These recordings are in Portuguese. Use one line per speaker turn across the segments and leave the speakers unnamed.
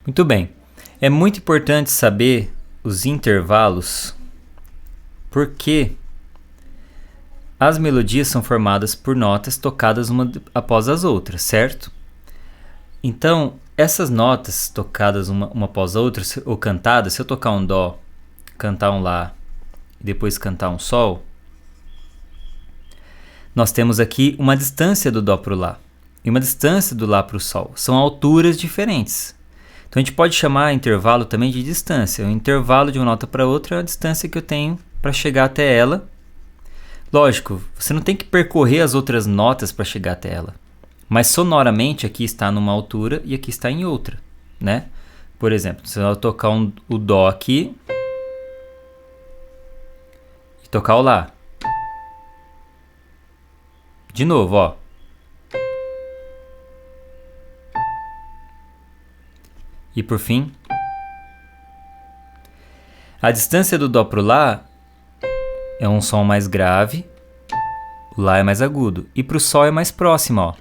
Muito bem. É muito importante saber os intervalos, porque as melodias são formadas por notas tocadas uma após as outras, certo? Então, essas notas tocadas uma após a outra, ou cantadas, se eu tocar um dó, cantar um lá e depois cantar um sol, nós temos aqui uma distância do dó para o lá e uma distância do lá para o sol. São alturas diferentes. Então a gente pode chamar intervalo também de distância. O intervalo de uma nota para outra é a distância que eu tenho para chegar até ela. Lógico, você não tem que percorrer as outras notas para chegar até ela. Mas sonoramente aqui está numa altura e aqui está em outra, né? Por exemplo, se eu tocar o dó aqui e tocar o lá. De novo, ó. E por fim, a distância do dó pro lá é um som mais grave, o lá é mais agudo e pro sol é mais próximo, ó.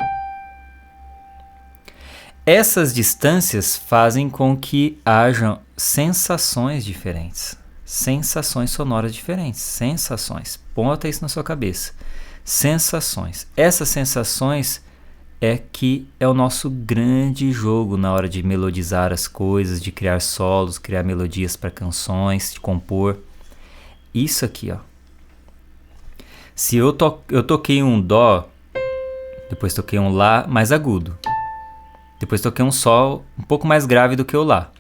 Essas distâncias fazem com que hajam sensações diferentes, sensações sonoras diferentes, sensações. Ponta isso na sua cabeça. Sensações. Essas sensações é que é o nosso grande jogo na hora de melodizar as coisas, de criar solos, criar melodias para canções, de compor. Isso aqui, ó. Se eu toquei um dó, depois toquei um lá mais agudo, depois toquei um sol um pouco mais grave do que o lá.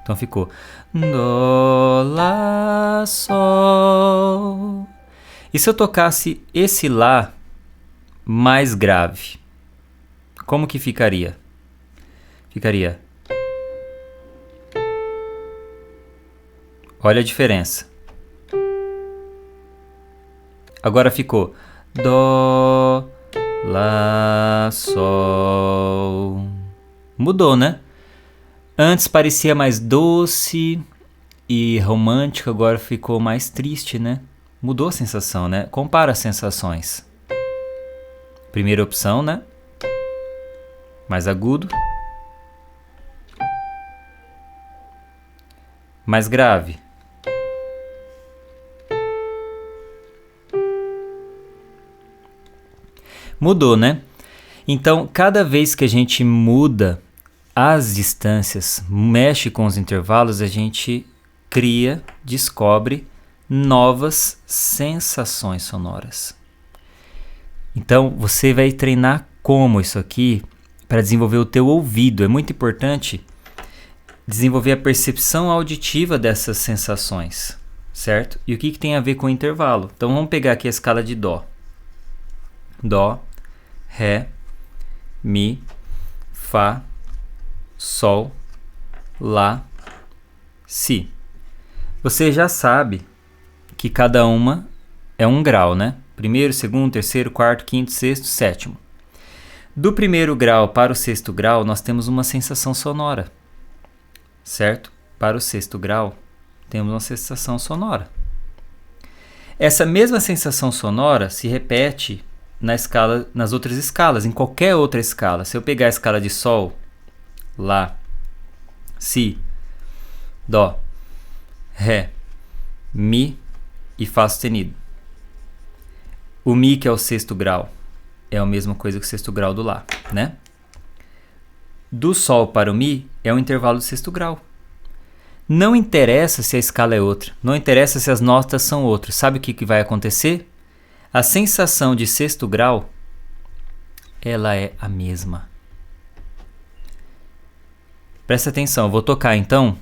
Então ficou dó, lá, sol. E se eu tocasse esse lá mais grave, como que ficaria? Ficaria. Olha a diferença. Agora ficou dó, lá, sol. Mudou, né? Antes parecia mais doce e romântico, agora ficou mais triste, né? Mudou a sensação, né? Compara as sensações. Primeira opção, né? Mais agudo. Mais grave. Mudou, né? Então, cada vez que a gente muda as distâncias, mexe com os intervalos, a gente cria, descobre novas sensações sonoras. Então, você vai treinar como isso aqui para desenvolver o teu ouvido. É muito importante desenvolver a percepção auditiva dessas sensações, certo? E o que tem a ver com o intervalo? Então, vamos pegar aqui a escala de dó. Dó, ré, mi, fá, sol, lá, si. Você já sabe que cada uma é um grau, né? Primeiro, segundo, terceiro, quarto, quinto, sexto, sétimo. Do primeiro grau para o sexto grau, nós temos uma sensação sonora, certo? Para o sexto grau, temos uma sensação sonora. Essa mesma sensação sonora se repete nas outras escalas, em qualquer outra escala. Se eu pegar a escala de sol, lá, si, dó, ré, mi e fá sustenido. O mi, que é o sexto grau, é a mesma coisa que o sexto grau do lá, né? Do sol para o mi é um intervalo do sexto grau. Não interessa se a escala é outra, não interessa se as notas são outras. Sabe o que vai acontecer? A sensação de sexto grau, ela é a mesma. Presta atenção, eu vou tocar então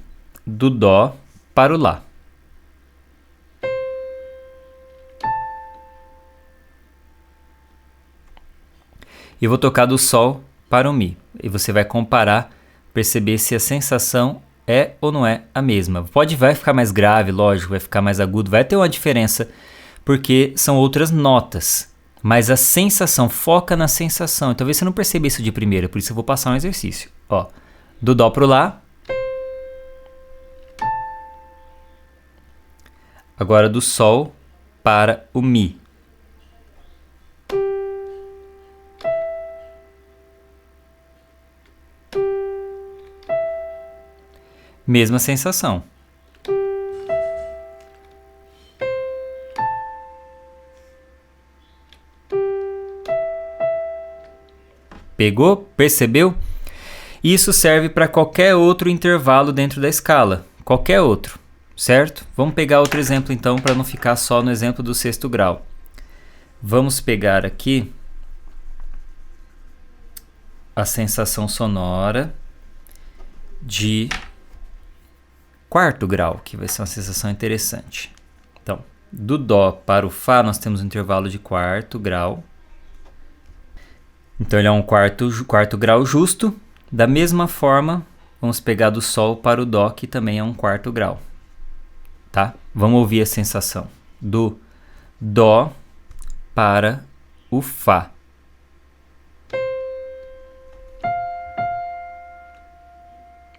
do dó para o lá. E vou tocar do sol para o mi. E você vai comparar, perceber se a sensação é ou não é a mesma. Vai ficar mais grave, lógico, vai ficar mais agudo, vai ter uma diferença, porque são outras notas. Mas a sensação, foca na sensação. Talvez você não perceba isso de primeira, por isso eu vou passar um exercício. Ó, do dó pro lá. Agora do sol para o mi. Mesma sensação. Pegou? Percebeu? Isso serve para qualquer outro intervalo dentro da escala. Qualquer outro, certo? Vamos pegar outro exemplo então para não ficar só no exemplo do sexto grau. Vamos pegar aqui a sensação sonora de quarto grau, que vai ser uma sensação interessante. Então, do Dó para o Fá nós temos um intervalo de quarto grau. Então ele é um quarto grau justo. Da mesma forma, vamos pegar do Sol para o Dó, que também é um quarto grau. Tá? Vamos ouvir a sensação do Dó para o Fá.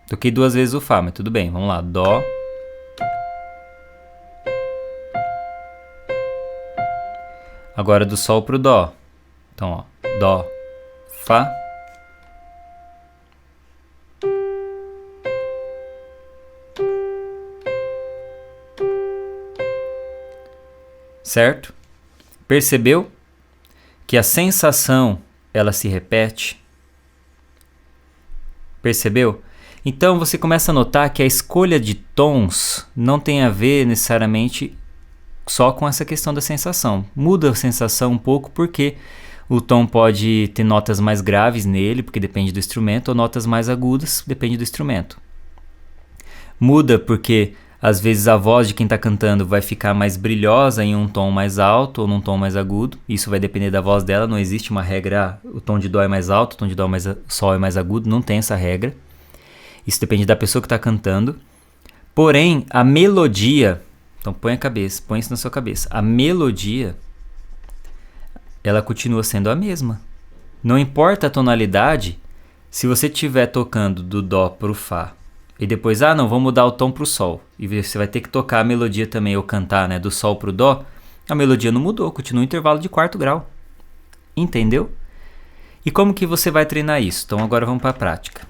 Toquei 2 vezes o Fá, mas tudo bem. Vamos lá. Dó. Agora do Sol para o Dó. Então, ó. Dó, Fá. Certo? Percebeu que a sensação ela se repete? Percebeu? Então você começa a notar que a escolha de tons não tem a ver necessariamente só com essa questão da sensação. Muda a sensação um pouco porque o tom pode ter notas mais graves nele, porque depende do instrumento, ou notas mais agudas, depende do instrumento. Muda porque às vezes a voz de quem está cantando vai ficar mais brilhosa em um tom mais alto ou num tom mais agudo. Isso vai depender da voz dela, não existe uma regra, o tom de Dó é mais alto, o tom de Dó Sol é mais agudo, não tem essa regra. Isso depende da pessoa que está cantando. Porém, a melodia, então põe isso na sua cabeça, a melodia, ela continua sendo a mesma. Não importa a tonalidade, se você estiver tocando do Dó para o Fá, e depois, não, vamos mudar o tom para o Sol, e você vai ter que tocar a melodia também, ou cantar, né, do Sol para o Dó, a melodia não mudou, continua o intervalo de quarto grau. Entendeu? E como que você vai treinar isso? Então agora vamos para a prática.